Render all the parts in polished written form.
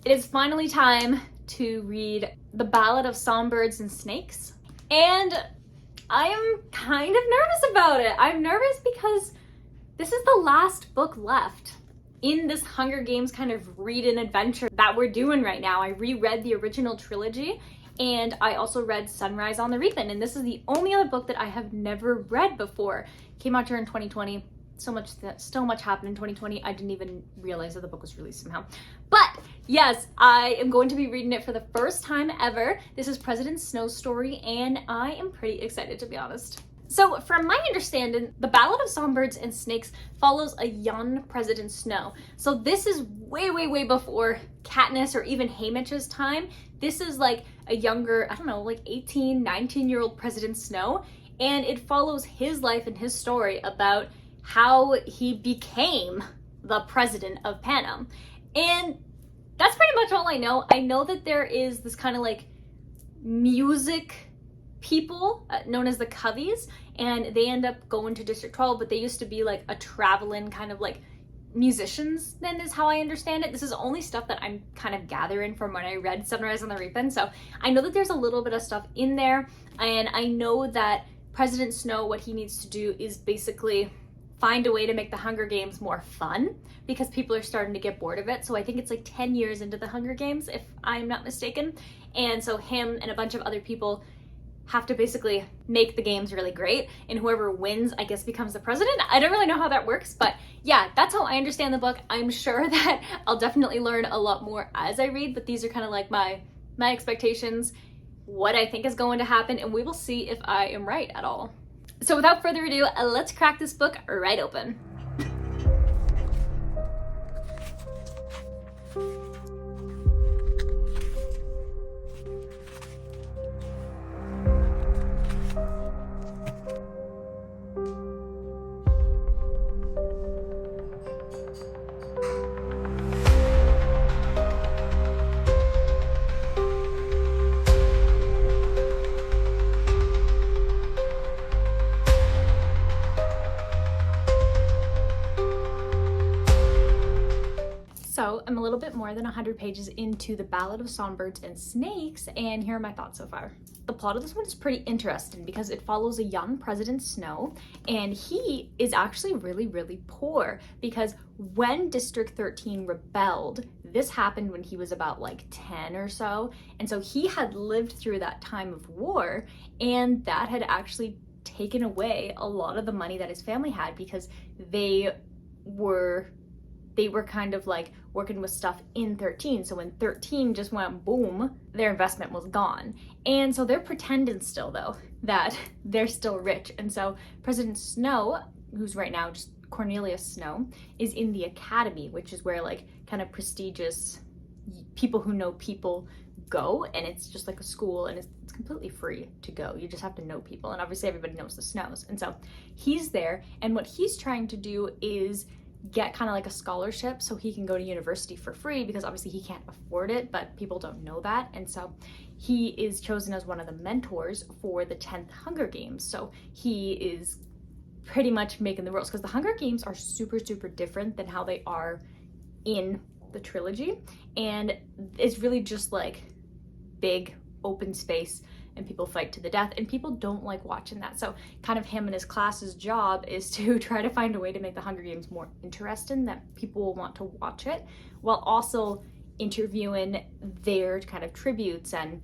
It is finally time to read The Ballad of Songbirds and Snakes, and I am kind of nervous about it. I'm nervous because this is the last book left in this Hunger Games kind of read-in adventure that we're doing right now. I reread the original trilogy, and I also read Sunrise on the Reaping, and this is the only other book that I have never read before. It came out during 2020. So much happened in 2020. I didn't even realize that the book was released somehow. But yes, I am going to be reading it for the first time ever. This is President Snow's story, and I am pretty excited, to be honest. So from my understanding, The Ballad of Songbirds and Snakes follows a young President Snow. So this is way before Katniss or even Haymitch's time. This is like a younger, I don't know, like 18, 19-year-old President Snow. And it follows his life and his story about how he became the president of Panem. And that's pretty much all I know. I know that there is this kind of like music people known as the Coveys, and they end up going to District 12, but they used to be like a traveling kind of like musicians, then is how I understand it. This is only stuff that I'm kind of gathering from when I read Sunrise on the Reaping. So I know that there's a little bit of stuff in there, and I know that President Snow, what he needs to do is basically find a way to make the Hunger Games more fun because people are starting to get bored of it. So I think it's like 10 years into the Hunger Games, if I'm not mistaken. And so him and a bunch of other people have to basically make the games really great, and whoever wins, I guess, becomes the president. I don't really know how that works, but yeah, that's how I understand the book. I'm sure that I'll definitely learn a lot more as I read, but these are kind of like my expectations, what I think is going to happen, and we will see if I am right at all. So without further ado, let's crack this book right open. So I'm a little bit more than 100 pages into The Ballad of Songbirds and Snakes, and here are my thoughts so far. The plot of this one is pretty interesting because it follows a young President Snow, and he is actually really poor because when District 13 rebelled, this happened when he was about like 10 or so, and so he had lived through that time of war, and that had actually taken away a lot of the money that his family had because they were kind of like working with stuff in 13. So when 13 just went boom, their investment was gone. And so they're pretending still though that they're still rich. And so President Snow, who's right now just Coriolanus Snow, is in the academy, which is where like kind of prestigious people who know people go, and it's just like a school, and it's completely free to go. You just have to know people, and obviously everybody knows the Snows. And so he's there, and what he's trying to do is get kind of like a scholarship so he can go to university for free because obviously he can't afford it, but people don't know that. And so he is chosen as one of the mentors for the 10th Hunger Games. So he is pretty much making the rules because the Hunger Games are super different than how they are in the trilogy. And it's really just like big open space and people fight to the death, and people don't like watching that. So kind of him and his class's job is to try to find a way to make the Hunger Games more interesting, that people will want to watch it, while also interviewing their kind of tributes and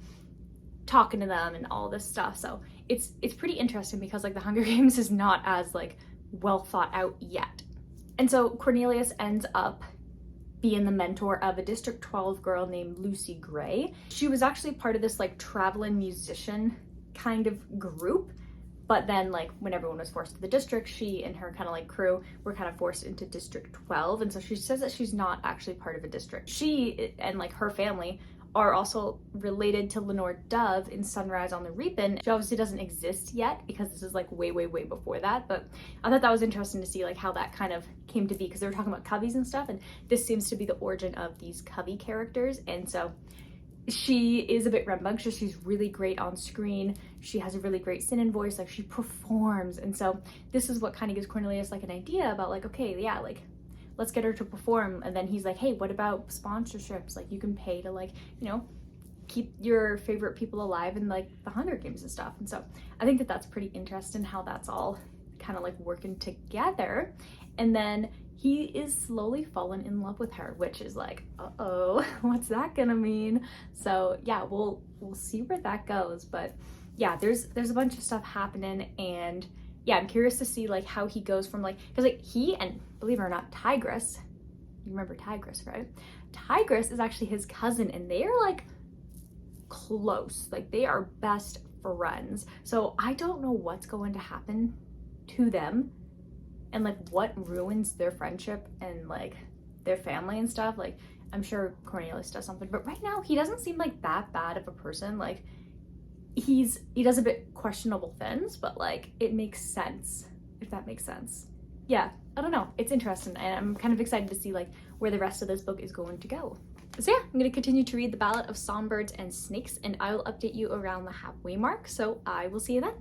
talking to them and all this stuff. So it's pretty interesting because like the Hunger Games is not as like well thought out yet. And so Cornelius ends up being the mentor of a District 12 girl named Lucy Gray. She was actually part of this like traveling musician kind of group, but then like when everyone was forced to the district, she and her kind of like crew were kind of forced into District 12, and so she says that she's not actually part of a district. She and like her family are also related to Lenore Dove in Sunrise on the Reaping. She obviously doesn't exist yet because this is like way before that, but I thought that was interesting to see like how that kind of came to be because they were talking about Coveys and stuff, and this seems to be the origin of these Covey characters. And so she is a bit rambunctious. She's really great on screen. She has a really great singing voice, like she performs. And so this is what kind of gives Cornelius like an idea about like, okay, yeah, like let's get her to perform. And then he's like, hey, what about sponsorships? Like, you can pay to, like, you know, keep your favorite people alive in like the Hunger Games and stuff. And so I think that that's pretty interesting how that's all kind of like working together. And then he is slowly falling in love with her, which is like, uh-oh, what's that gonna mean? So yeah, we'll see where that goes. But yeah, there's a bunch of stuff happening, and yeah, I'm curious to see like how he goes from like, because like he and, believe it or not, Tigress, you remember Tigress, right? Tigress is actually his cousin, and they are like close, like they are best friends. So I don't know what's going to happen to them and like what ruins their friendship and like their family and stuff. Like, I'm sure Cornelius does something, but right now he doesn't seem like that bad of a person. Like, he does a bit questionable things, but like it makes sense, if that makes sense. Yeah, I don't know, it's interesting, and I'm kind of excited to see like where the rest of this book is going to go. So yeah, I'm going to continue to read The Ballad of Songbirds and Snakes, and I will update you around the halfway mark, so I will see you then.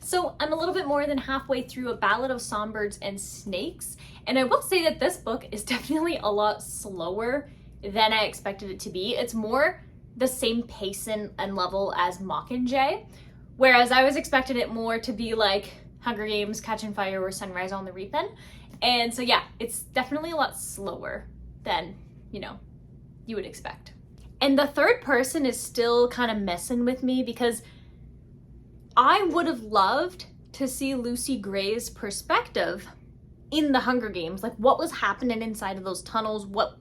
So I'm a little bit more than halfway through A Ballad of Songbirds and Snakes, and I will say that this book is definitely a lot slower than I expected it to be. It's more the same pace and level as Mockingjay, whereas I was expecting it more to be like Hunger Games, Catching Fire, or Sunrise on the Reaping. And so yeah, it's definitely a lot slower than, you know, you would expect. And the third person is still kind of messing with me, because I would have loved to see Lucy Gray's perspective in the Hunger Games. Like, what was happening inside of those tunnels? What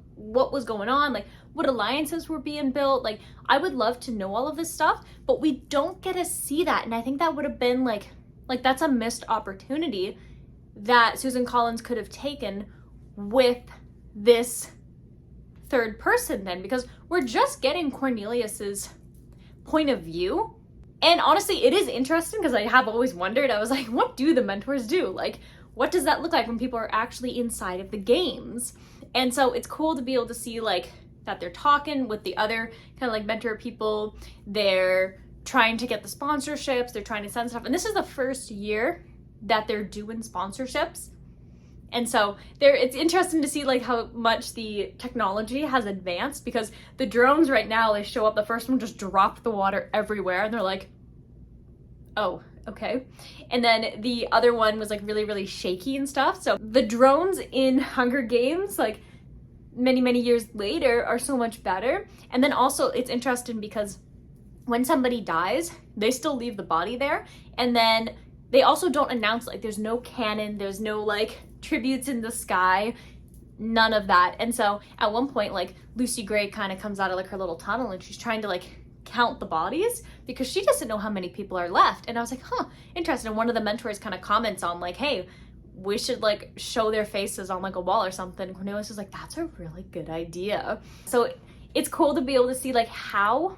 was going on? Like, what alliances were being built? Like, I would love to know all of this stuff, but we don't get to see that. And I think that would have been like that's a missed opportunity that Suzanne Collins could have taken with this third person then, because we're just getting Cornelius's point of view. And honestly, it is interesting, because I have always wondered, I was like, what do the mentors do? Like, what does that look like when people are actually inside of the games? And so it's cool to be able to see like that they're talking with the other kind of like mentor people. They're trying to get the sponsorships, they're trying to send stuff. And this is the first year that they're doing sponsorships. And so it's interesting to see like how much the technology has advanced, because the drones right now, they show up, the first one just dropped the water everywhere, and they're like, oh, okay. And then the other one was like really, really shaky and stuff. So the drones in Hunger Games, like many, many years later, are so much better. And then also it's interesting because when somebody dies, they still leave the body there. And then they also don't announce, like, there's no cannon, there's no like tributes in the sky, none of that. And so at one point, like, Lucy Gray kind of comes out of like her little tunnel, and she's trying to like count the bodies because she doesn't know how many people are left. And I was like, huh, interesting. And one of the mentors kind of comments on like, hey, we should like show their faces on like a wall or something. And Cornelius was like, that's a really good idea. So it's cool to be able to see like how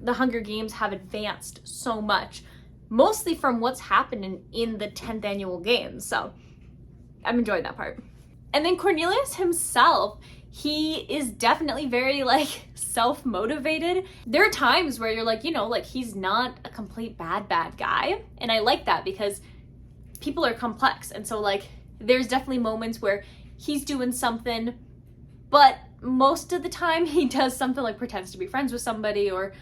the Hunger Games have advanced so much, mostly from what's happening in the 10th annual games. So I'm enjoying that part. And then Cornelius himself, he is definitely very like self-motivated. There are times where you're like, you know, like he's not a complete bad guy. And I like that because people are complex. And so like there's definitely moments where he's doing something, but most of the time he does something like pretends to be friends with somebody or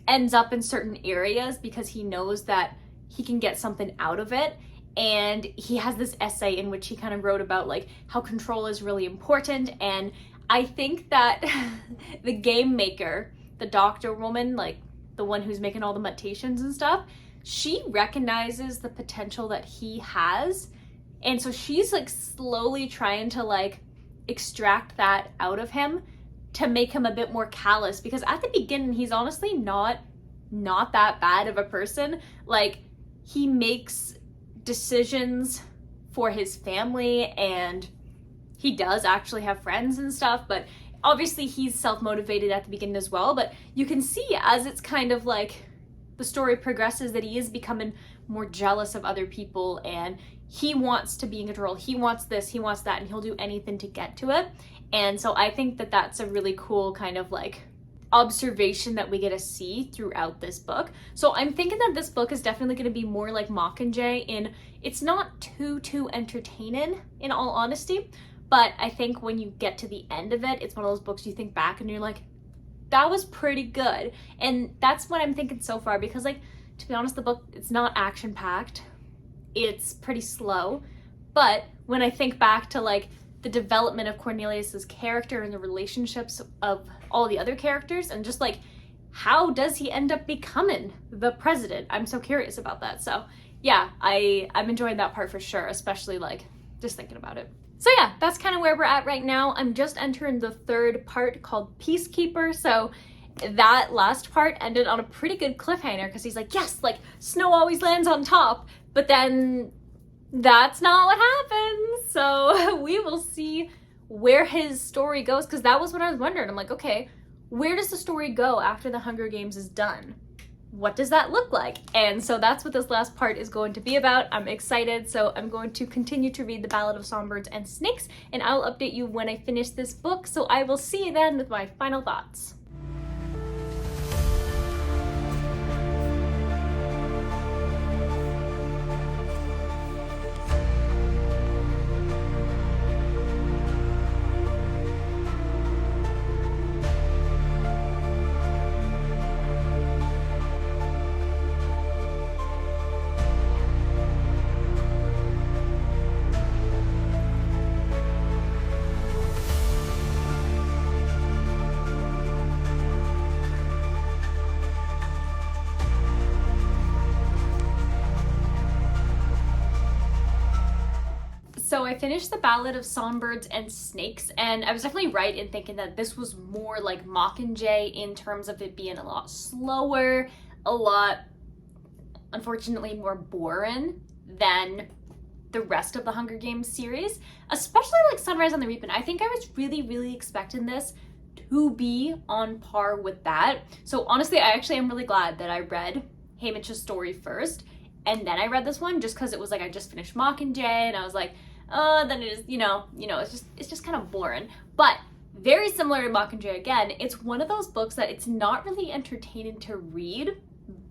ends up in certain areas because he knows that he can get something out of it. And he has this essay in which he kind of wrote about like how control is really important. And I think that the game maker, the doctor woman, like the one who's making all the mutations and stuff, she recognizes the potential that he has. And so she's like slowly trying to like extract that out of him to make him a bit more callous, because at the beginning he's honestly not that bad of a person. Like he makes decisions for his family and he does actually have friends and stuff, but obviously he's self-motivated at the beginning as well. But you can see as it's kind of like the story progresses that he is becoming more jealous of other people, and he wants to be in control. He wants this, he wants that, and he'll do anything to get to it. And so I think that that's a really cool kind of like observation that we get to see throughout this book. So I'm thinking that this book is definitely going to be more like Mockingjay in it's not too entertaining, in all honesty, but I think when you get to the end of it, it's one of those books you think back and you're like, that was pretty good. And that's what I'm thinking so far, because like, to be honest, the book, it's not action packed, it's pretty slow, but when I think back to like the development of Cornelius's character and the relationships of all the other characters, and just like, how does he end up becoming the president? I'm so curious about that. So yeah, I'm enjoying that part for sure, especially like just thinking about it. So yeah, that's kind of where we're at right now. I'm just entering the third part called Peacekeeper. So that last part ended on a pretty good cliffhanger, because he's like, yes, like Snow always lands on top, but then that's not what happens. So we will see where his story goes, because that was what I was wondering. I'm like, okay, where does the story go after the Hunger Games is done? What does that look like? And so that's what this last part is going to be about. I'm excited, so I'm going to continue to read The Ballad of Songbirds and Snakes, and I'll update you when I finish this book. So I will see you then with my final thoughts. So I finished The Ballad of Songbirds and Snakes, and I was definitely right in thinking that this was more like Mockingjay in terms of it being a lot slower, a lot, unfortunately, more boring than the rest of the Hunger Games series, especially like Sunrise on the Reaping. I think I was really expecting this to be on par with that. So honestly, I actually am really glad that I read Haymitch's story first, and then I read this one, just because it was like I just finished Mockingjay, and I was like, then it is, it's just kind of boring. But very similar to Mockingjay again, it's one of those books that it's not really entertaining to read,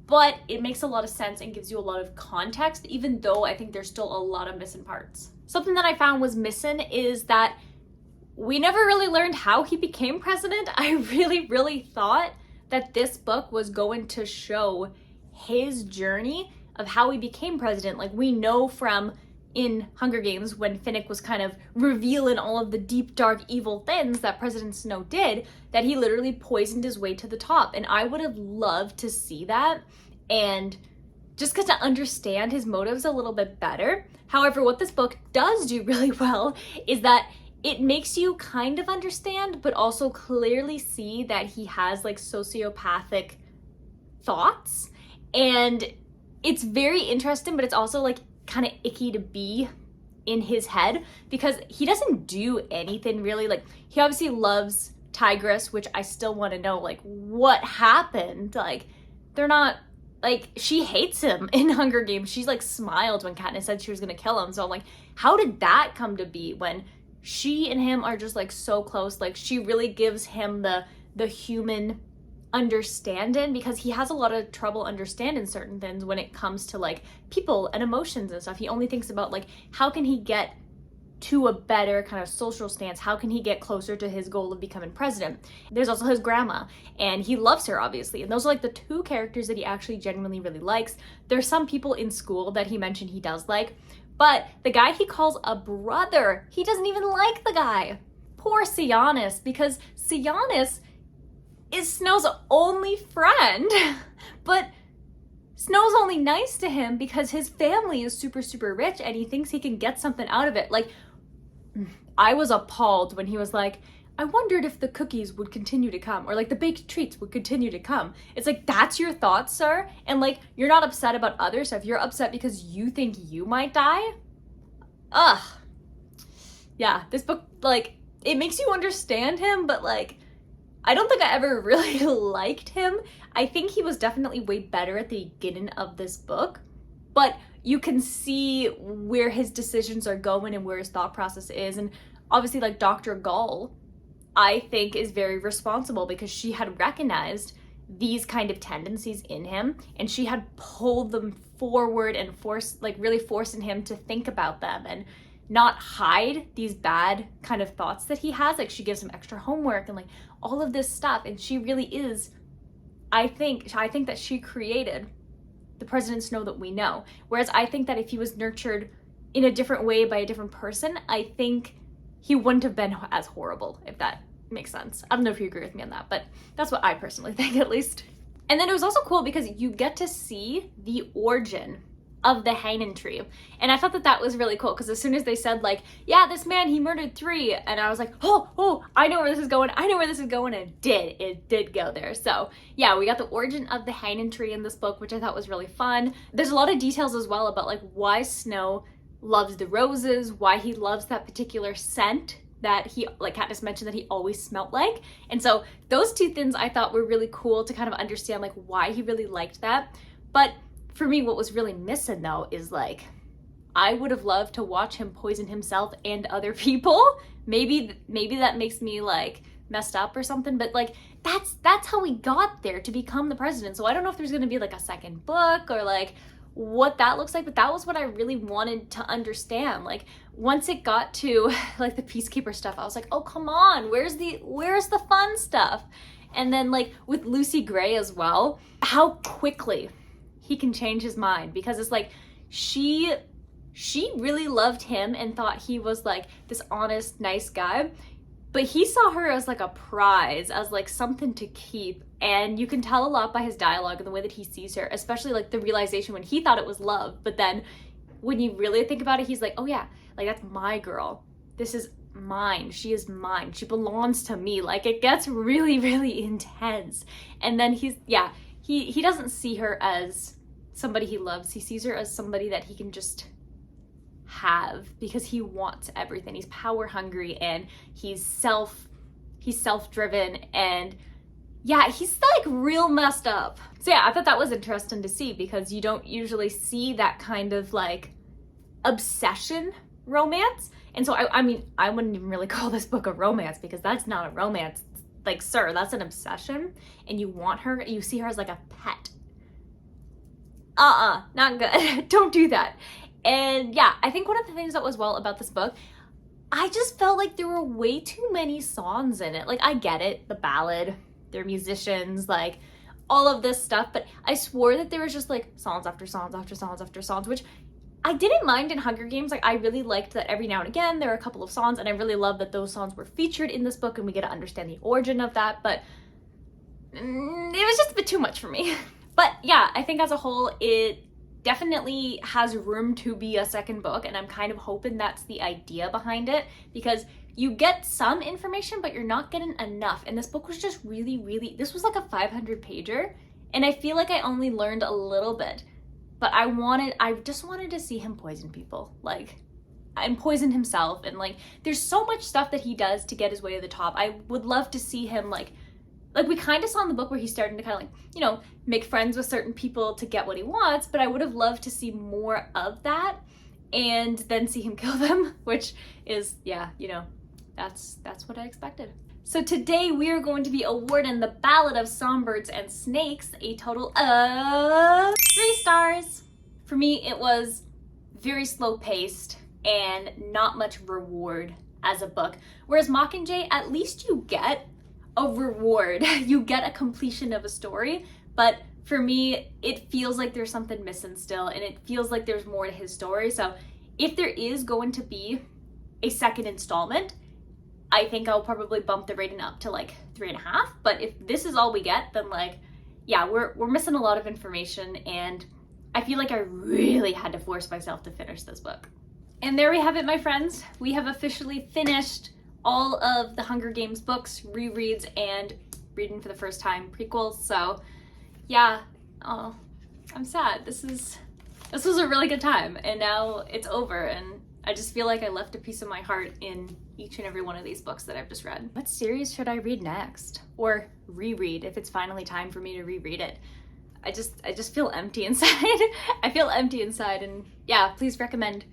but it makes a lot of sense and gives you a lot of context, even though I think there's still a lot of missing parts. Something that I found was missing is that we never really learned how he became president. I really thought that this book was going to show his journey of how he became president. Like, we know from in Hunger Games, when Finnick was kind of revealing all of the deep, dark, evil things that President Snow did, that he literally poisoned his way to the top. And I would have loved to see that, and just get to understand his motives a little bit better. However, what this book does do really well is that it makes you kind of understand, but also clearly see that he has like sociopathic thoughts. And it's very interesting, but it's also like kind of icky to be in his head, because he doesn't do anything really. Like, he obviously loves Tigress, which I still want to know, like, what happened? Like, they're not, like, she hates him in Hunger Games. She's like smiled when Katniss said she was gonna kill him. So I'm like, how did that come to be when she and him are just like so close? Like, she really gives him the human understanding, because he has a lot of trouble understanding certain things when it comes to like people and emotions and stuff. He only thinks about like, how can he get to a better kind of social stance? How can he get closer to his goal of becoming president? There's also his grandma, and he loves her, obviously. And those are like the two characters that he actually genuinely really likes. There's some people in school that he mentioned he does like, but the guy he calls a brother, he doesn't even like the guy. Poor Sionis, because Sionis is Snow's only friend, but Snow's only nice to him because his family is super rich and he thinks he can get something out of it. Like, I was appalled when he was like, I wondered if the cookies would continue to come, or like the baked treats would continue to come. It's like, that's your thoughts, sir? And like, you're not upset about other stuff. You're upset because you think you might die? Ugh. Yeah, this book, like, it makes you understand him, but like, I don't think I ever really liked him. I think he was definitely way better at the beginning of this book, but you can see where his decisions are going and where his thought process is. And obviously, like, Dr. Gall, I think, is very responsible because she had recognized these kind of tendencies in him, and she had pulled them forward and really forcing him to think about them and not hide these bad kind of thoughts that he has. Like, she gives him extra homework and like all of this stuff, and she really is, I think that she created the President Snow that we know. Whereas I think that if he was nurtured in a different way by a different person, I think he wouldn't have been as horrible, if that makes sense. I don't know if you agree with me on that, but that's what I personally think, at least. And then it was also cool because you get to see the origin of the hanging tree. And I thought that that was really cool because as soon as they said like, yeah, this man, he murdered 3, and I was like, oh, I know where this is going. And it did go there. So yeah, we got the origin of the hanging tree in this book, which I thought was really fun. There's a lot of details as well about like why Snow loves the roses, why he loves that particular scent that he, like Katniss mentioned, that he always smelled like. And so those 2 things I thought were really cool to kind of understand like why he really liked that. But for me, what was really missing though is like, I would have loved to watch him poison himself and other people. Maybe that makes me like messed up or something, but like that's how we got there to become the president. So I don't know if there's gonna be like a second book or like what that looks like, but that was what I really wanted to understand. Like once it got to like the peacekeeper stuff, I was like, oh come on, where's the fun stuff? And then like with Lucy Gray as well, how quickly he can change his mind, because it's like she really loved him and thought he was like this honest, nice guy, but he saw her as like a prize, as like something to keep. And you can tell a lot by his dialogue and the way that he sees her, especially like the realization when he thought it was love, but then when you really think about it, he's like, oh yeah, like that's my girl, this is mine, she is mine, she belongs to me. Like it gets really, really intense. And then he doesn't see her as somebody he loves, he sees her as somebody that he can just have because he wants everything. He's power hungry and he's self-driven, and yeah, he's like real messed up. So yeah, I thought that was interesting to see because you don't usually see that kind of like obsession romance. And so I mean, I wouldn't even really call this book a romance because that's not a romance. Like, sir, that's an obsession, and you want her, you see her as like a pet. Not good. Don't do that. And yeah, I think one of the things that was well about this book, I just felt like there were way too many songs in it. Like, I get it, the ballad, they're musicians, like all of this stuff, but I swore that there was just like songs after songs after songs after songs, which I didn't mind in Hunger Games. Like I really liked that every now and again there are a couple of songs, and I really love that those songs were featured in this book and we get to understand the origin of that, but it was just a bit too much for me. But yeah, I think as a whole, it definitely has room to be a second book, and I'm kind of hoping that's the idea behind it, because you get some information, but you're not getting enough. And this book was just really, this was like a 500-pager, and I feel like I only learned a little bit. But I just wanted to see him poison people, like, and poison himself, and like, there's so much stuff that he does to get his way to the top. I would love to see him like we kind of saw in the book where he's starting to kind of like, you know, make friends with certain people to get what he wants, but I would have loved to see more of that and then see him kill them, which is, yeah, you know, that's what I expected. So today we are going to be awarding the Ballad of Songbirds and Snakes a total of 3 stars. For me, it was very slow paced and not much reward as a book. Whereas Mockingjay, at least you get a reward. You get a completion of a story, but for me, it feels like there's something missing still, and it feels like there's more to his story. So if there is going to be a second installment, I think I'll probably bump the rating up to like 3.5. But if this is all we get, then like, yeah, we're missing a lot of information, and I feel like I really had to force myself to finish this book. And there we have it, my friends. We have officially finished all of the Hunger Games books, rereads, and reading for the first time prequels. So yeah, oh, I'm sad. This was a really good time, and now it's over, and I just feel like I left a piece of my heart in each and every one of these books that I've just read. What series should I read next? Or reread if it's finally time for me to reread it? I just feel empty inside. I feel empty inside, and yeah, please recommend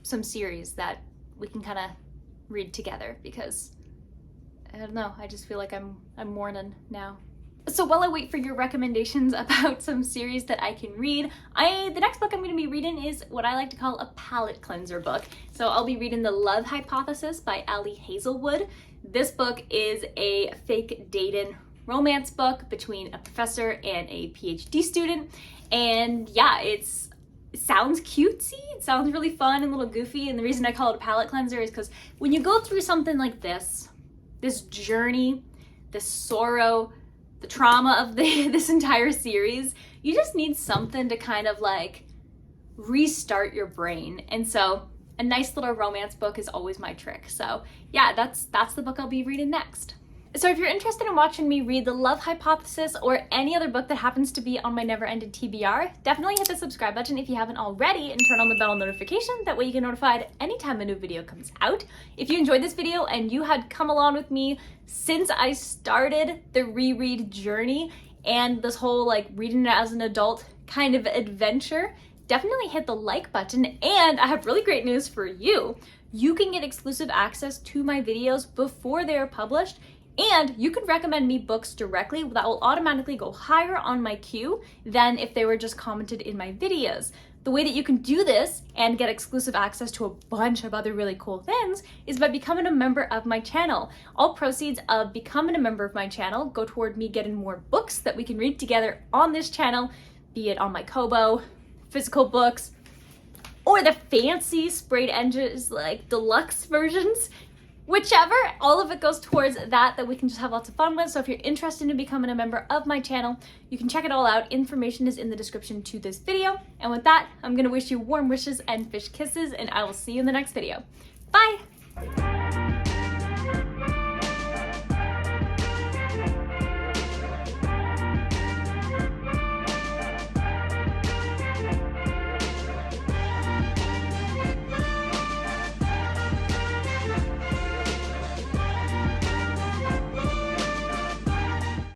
some series that we can kind of read together, because I don't know, I just feel like I'm mourning now. So while I wait for your recommendations about some series that I can read, the next book I'm going to be reading is what I like to call a palate cleanser book. So I'll be reading The Love Hypothesis by Ali Hazelwood. This book is a fake dating romance book between a professor and a PhD student. And yeah, it sounds cutesy, it sounds really fun and a little goofy. And the reason I call it a palate cleanser is because when you go through something like this journey, this sorrow, the trauma of this entire series, you just need something to kind of like restart your brain. And so a nice little romance book is always my trick. So yeah, that's the book I'll be reading next. So if you're interested in watching me read The Love Hypothesis or any other book that happens to be on my never-ending TBR, definitely hit the subscribe button if you haven't already and turn on the bell notification. That way you get notified anytime a new video comes out. If you enjoyed this video and you had come along with me since I started the reread journey and this whole like reading it as an adult kind of adventure, definitely hit the like button. And I have really great news for you. You can get exclusive access to my videos before they are published. And you can recommend me books directly that will automatically go higher on my queue than if they were just commented in my videos. The way that you can do this and get exclusive access to a bunch of other really cool things is by becoming a member of my channel. All proceeds of becoming a member of my channel go toward me getting more books that we can read together on this channel, be it on my Kobo, physical books, or the fancy sprayed edges like deluxe versions. Whichever, all of it goes towards that we can just have lots of fun with. So if you're interested in becoming a member of my channel, you can check it all out. Information is in the description to this video. And with that, I'm gonna wish you warm wishes and fish kisses, and I will see you in the next video. Bye!